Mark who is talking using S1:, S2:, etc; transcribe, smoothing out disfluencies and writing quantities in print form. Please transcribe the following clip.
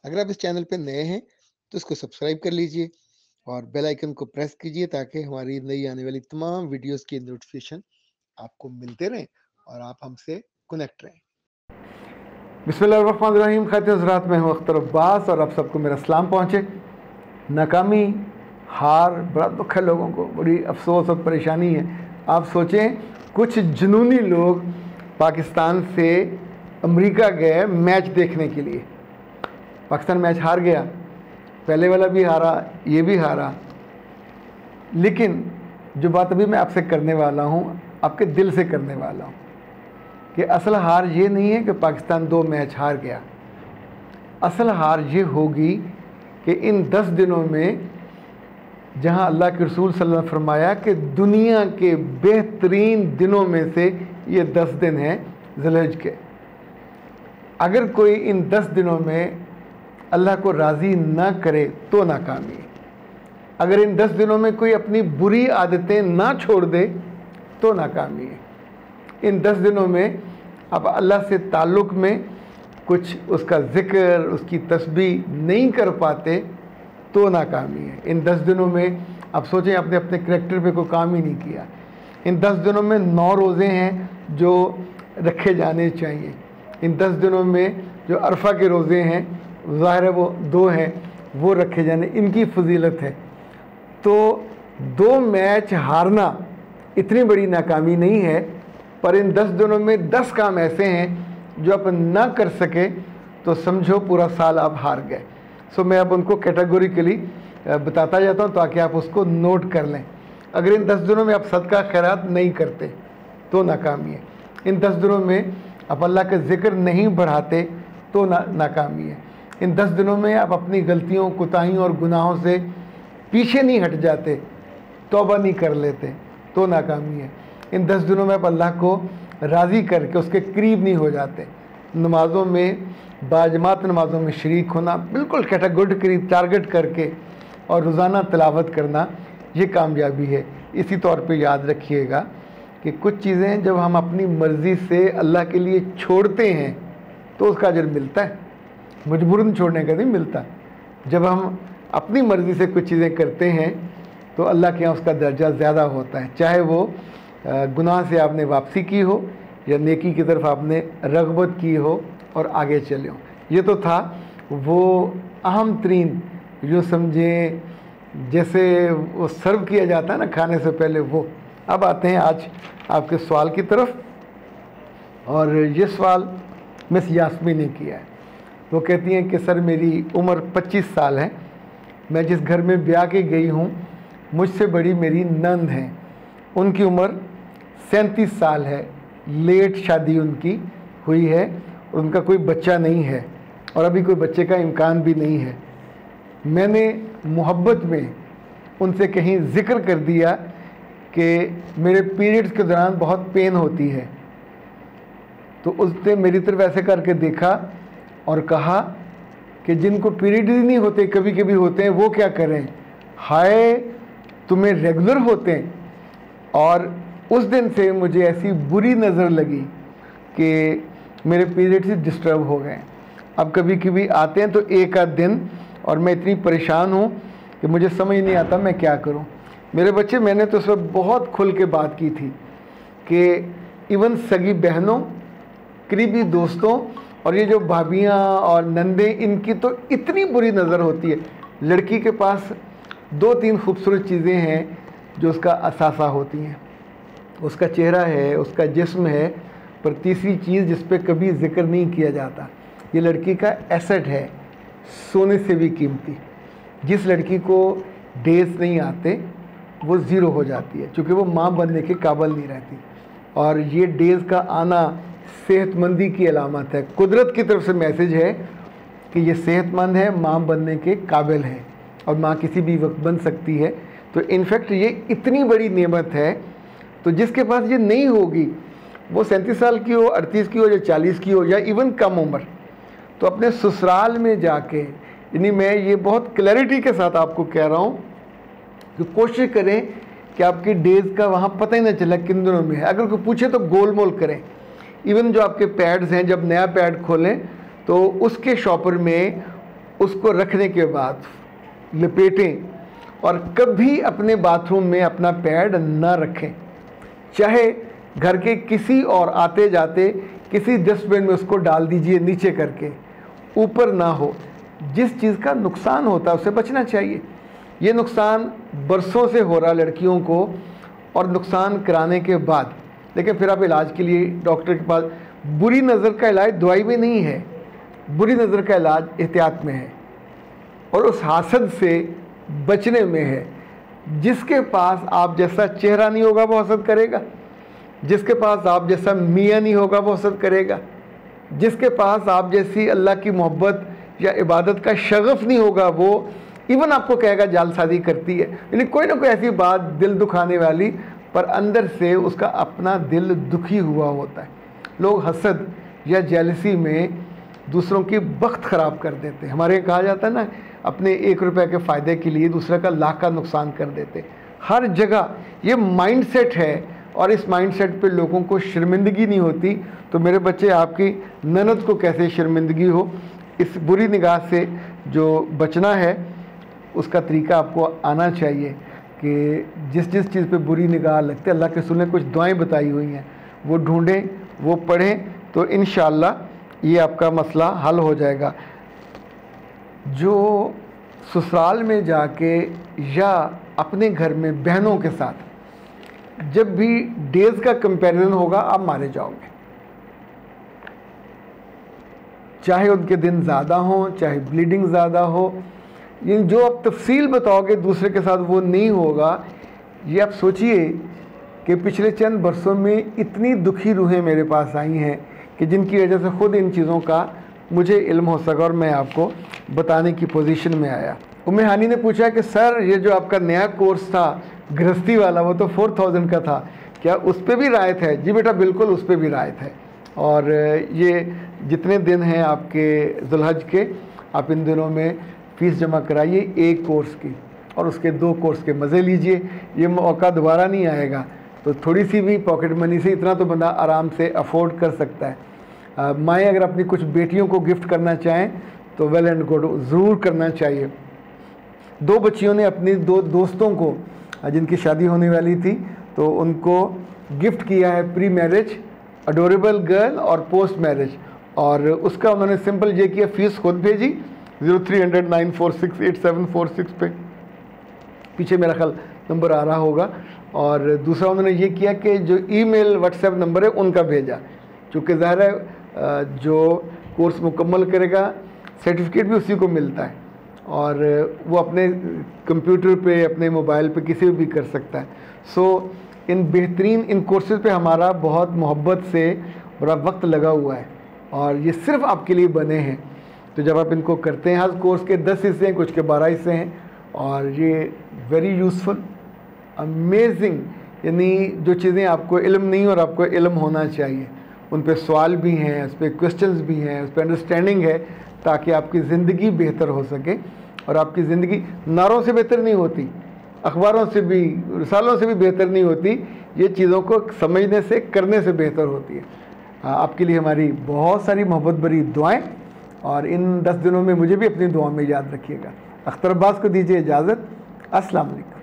S1: अगर आप इस चैनल पे नए हैं तो इसको सब्सक्राइब कर लीजिए और बेल आइकन को प्रेस कीजिए ताकि हमारी नई आने वाली तमाम वीडियोस की नोटिफिकेशन आपको मिलते रहें और आप हमसे कनेक्ट रहें।
S2: बिस्मिल्लाहिर्रहमानिर्रहीम। ख़ातिन हज़रात, मैं हूँ अख्तर अब्बास और आप सबको मेरा सलाम पहुँचे। नाकामी, हार, बड़ा दुख है, लोगों को बड़ी अफसोस और परेशानी है। आप सोचें, कुछ जुनूनी लोग पाकिस्तान से अमेरिका गए मैच देखने के लिए। पाकिस्तान मैच हार गया, पहले वाला भी हारा, ये भी हारा। लेकिन जो बात अभी मैं आपसे करने वाला हूँ, आपके दिल से करने वाला हूँ कि असल हार ये नहीं है कि पाकिस्तान 2 मैच हार गया। असल हार ये होगी कि इन 10 दिनों में जहाँ अल्लाह के रसूल सल्लल्लाहु अलैहि वसल्लम ने फरमाया कि दुनिया के बेहतरीन दिनों में से ये 10 दिन हैं ज़ुल्हिज्ज के, अगर कोई इन 10 दिनों में अल्लाह को राज़ी ना करे तो नाकामी है। अगर इन 10 दिनों में कोई अपनी बुरी आदतें ना छोड़ दे तो नाकामी है। इन 10 दिनों में आप अल्लाह से ताल्लुक़ में कुछ उसका ज़िक्र, उसकी तस्बीह नहीं कर पाते तो नाकामी है। इन 10 दिनों में आप सोचें, आपने अपने करैक्टर पे कोई काम ही नहीं किया। इन 10 दिनों में 9 रोज़े हैं जो रखे जाने चाहिए। इन 10 दिनों में जो अरफा के रोज़े हैं, ज़ाहिर है वो 2 हैं, वो रखे जाने, इनकी फजीलत है। तो 2 मैच हारना इतनी बड़ी नाकामी नहीं है, पर इन 10 दिनों में 10 काम ऐसे हैं जो आप ना कर सके तो समझो पूरा साल आप हार गए। सो मैं अब उनको कैटेगोरिकली बताता जाता हूँ ताकि आप उसको नोट कर लें। अगर इन 10 दिनों में आप सदका खैरात नहीं करते तो नाकामी है। इन 10 दिनों में आप अल्लाह का ज़िक्र नहीं बढ़ाते तो नाकामी है। इन 10 दिनों में आप अपनी गलतियों, कोताहियों और गुनाहों से पीछे नहीं हट जाते, तौबा नहीं कर लेते तो नाकामी है। इन 10 दिनों में आप अल्लाह को राज़ी करके उसके करीब नहीं हो जाते। नमाज़ों में, बाजमात नमाज़ों में शरीक होना, बिल्कुल कैटेगोरिकली टारगेट करके और रोज़ाना तिलावत करना, ये कामयाबी है। इसी तौर पे याद रखिएगा कि कुछ चीज़ें जब हम अपनी मर्ज़ी से अल्लाह के लिए छोड़ते हैं तो उसका अजर मिलता है, मजबूरन छोड़ने का नहीं मिलता। जब हम अपनी मर्ज़ी से कुछ चीज़ें करते हैं तो अल्लाह के यहाँ उसका दर्जा ज़्यादा होता है, चाहे वो गुनाह से आपने वापसी की हो या नेकी की तरफ आपने रग़बत की हो और आगे चले हो। ये तो था वो अहम तरीन, जो समझें जैसे वो सर्व किया जाता है ना खाने से पहले, वो। अब आते हैं आज आपके सवाल की तरफ, और ये सवाल मिस यास्मीन ने किया है। वो कहती हैं कि सर, मेरी उम्र 25 साल है। मैं जिस घर में ब्याह के गई हूँ, मुझसे बड़ी मेरी नंद हैं, उनकी उम्र 37 साल है, लेट शादी उनकी हुई है, उनका कोई बच्चा नहीं है और अभी कोई बच्चे का इम्कान भी नहीं है। मैंने मोहब्बत में उनसे कहीं ज़िक्र कर दिया कि मेरे पीरियड्स के दौरान बहुत पेन होती है, तो उसने मेरी तरफ ऐसे करके देखा और कहा कि जिनको पीरियड ही नहीं होते, कभी कभी होते हैं, वो क्या करें? हाय, तुम्हें रेगुलर होते हैं। और उस दिन से मुझे ऐसी बुरी नज़र लगी कि मेरे पीरियड्स डिस्टर्ब हो गए। अब कभी कभी आते हैं तो एक आध दिन, और मैं इतनी परेशान हूँ कि मुझे समझ नहीं आता मैं क्या करूँ। मेरे बच्चे, मैंने तो उस वक्त बहुत खुल के बात की थी कि इवन सगी बहनों, करीबी दोस्तों और ये जो भाभियाँ और नंदे, इनकी तो इतनी बुरी नज़र होती है। लड़की के पास 2-3 खूबसूरत चीज़ें हैं जो उसका असासा होती हैं, उसका चेहरा है, उसका जिस्म है, पर तीसरी चीज़ जिस पे कभी ज़िक्र नहीं किया जाता, ये लड़की का एसेट है, सोने से भी कीमती। जिस लड़की को डेज नहीं आते वो ज़ीरो हो जाती है, क्योंकि वो माँ बनने के काबिल नहीं रहती। और ये डेज का आना सेहतमंदी की अलामत है, कुदरत की तरफ से मैसेज है कि ये सेहतमंद है, माँ बनने के काबिल है, और माँ किसी भी वक्त बन सकती है। तो इनफैक्ट ये इतनी बड़ी नेमत है, तो जिसके पास ये नहीं होगी, वो 37 साल की हो, 38 की हो या 40 की हो या इवन कम उम्र, तो अपने ससुराल में जाके, यानी मैं ये बहुत क्लैरिटी के साथ आपको कह रहा हूँ कि कोशिश करें कि आपकी डेज़ का वहाँ पता ही ना चला किन दिनों में है। अगर कोई पूछे तो गोल मोल करें। इवन जो आपके पैड्स हैं, जब नया पैड खोलें तो उसके शॉपर में उसको रखने के बाद लपेटें और कभी अपने बाथरूम में अपना पैड न रखें, चाहे घर के किसी और आते जाते किसी डस्टबिन में उसको डाल दीजिए, नीचे करके, ऊपर ना हो। जिस चीज़ का नुकसान होता है उससे बचना चाहिए। ये नुकसान बरसों से हो रहा लड़कियों को, और नुकसान कराने के बाद लेकिन फिर आप इलाज के लिए डॉक्टर के पास। बुरी नज़र का इलाज दवाई में नहीं है, बुरी नज़र का इलाज एहतियात में है और उस हासद से बचने में है। जिसके पास आप जैसा चेहरा नहीं होगा वो हसद करेगा, जिसके पास आप जैसा मियाँ नहीं होगा वो हसद करेगा, जिसके पास आप जैसी अल्लाह की मोहब्बत या इबादत का शगफ नहीं होगा वो इवन आपको कहेगा जालसाजी करती है। यानी कोई ना कोई ऐसी बात दिल दुखाने वाली, पर अंदर से उसका अपना दिल दुखी हुआ होता है। लोग हसद या जेलसी में दूसरों की बख्त ख़राब कर देते हैं। हमारे यहाँ कहा जाता है ना, अपने 1 रुपये के फ़ायदे के लिए दूसरे का लाख का नुकसान कर देते। हर जगह ये माइंडसेट है और इस माइंडसेट पे लोगों को शर्मिंदगी नहीं होती। तो मेरे बच्चे, आपकी ननद को कैसे शर्मिंदगी हो, इस बुरी निगाह से जो बचना है उसका तरीका आपको आना चाहिए कि जिस जिस चीज़ पे बुरी निगाह लगती है, अल्लाह के रसूल ने कुछ दुआएं बताई हुई हैं, वो ढूंढें, वो पढ़ें, तो इंशाअल्लाह ये आपका मसला हल हो जाएगा। जो ससुराल में जाके या अपने घर में बहनों के साथ जब भी डेज़ का कंपैरिजन होगा, आप मारे जाओगे। चाहे उनके दिन ज़्यादा हों, चाहे ब्लीडिंग ज़्यादा हो, ये जो आप तफसील बताओगे दूसरे के साथ वो नहीं होगा। ये आप सोचिए कि पिछले चंद बरसों में इतनी दुखी रूहें मेरे पास आई हैं कि जिनकी वजह से ख़ुद इन चीज़ों का मुझे इल्म हो सका और मैं आपको बताने की पोजीशन में आया। उम्मे हानी ने पूछा कि सर, ये जो आपका नया कोर्स था गृहस्थी वाला, वो तो 4000 का था, क्या उस पर भी रायत है? जी बेटा, बिल्कुल उस पर भी रायत है। और ये जितने दिन हैं आपके ज़ुल्हज के, आप इन दिनों में फ़ीस जमा कराइए 1 कोर्स की और उसके 2 कोर्स के मज़े लीजिए। ये मौका दोबारा नहीं आएगा। तो थोड़ी सी भी पॉकेट मनी से इतना तो बंदा आराम से अफोर्ड कर सकता है। माएँ अगर अपनी कुछ बेटियों को गिफ्ट करना चाहें तो वेल एंड गुड, ज़रूर करना चाहिए। 2 बच्चियों ने अपनी 2 दोस्तों को, जिनकी शादी होने वाली थी, तो उनको गिफ्ट किया है प्री मैरिज अडोरेबल गर्ल और पोस्ट मैरिज। और उसका उन्होंने सिंपल ये किया, फ़ीस खुद भेजी 030094684746 पे, पीछे मेरा ख्याल नंबर आ रहा होगा। और दूसरा उन्होंने ये किया कि जो ईमेल व्हाट्सएप नंबर है उनका भेजा, चूँकि ज़ाहिर है जो कोर्स मुकम्मल करेगा सर्टिफिकेट भी उसी को मिलता है और वो अपने कंप्यूटर पे, अपने मोबाइल पे किसी भी कर सकता है। सो इन बेहतरीन इन कोर्सेज़ पे हमारा बहुत मोहब्बत से बड़ा वक्त लगा हुआ है और ये सिर्फ आपके लिए बने हैं। तो जब आप इनको करते हैं, हर कोर्स के 10 हिस्से हैं, कुछ के 12 हिस्से हैं और ये वेरी यूज़फुल, अमेजिंग। यानी जो चीज़ें आपको इल्म नहीं और आपको इल्म होना चाहिए, उन पे सवाल भी हैं, उस पर क्वेश्चंस भी हैं, उस पर अंडरस्टैंडिंग है, ताकि आपकी ज़िंदगी बेहतर हो सके। और आपकी ज़िंदगी नारों से बेहतर नहीं होती, अखबारों से भी, रिसालों से भी बेहतर नहीं होती, ये चीज़ों को समझने से, करने से बेहतर होती है। आपके लिए हमारी बहुत सारी मोहब्बत भरी दुआएं और इन 10 दिनों में मुझे भी अपनी दुआ में याद रखिएगा। अख्तर अब्बास को दीजिए इजाज़त। अस्सलाम वालेकुम।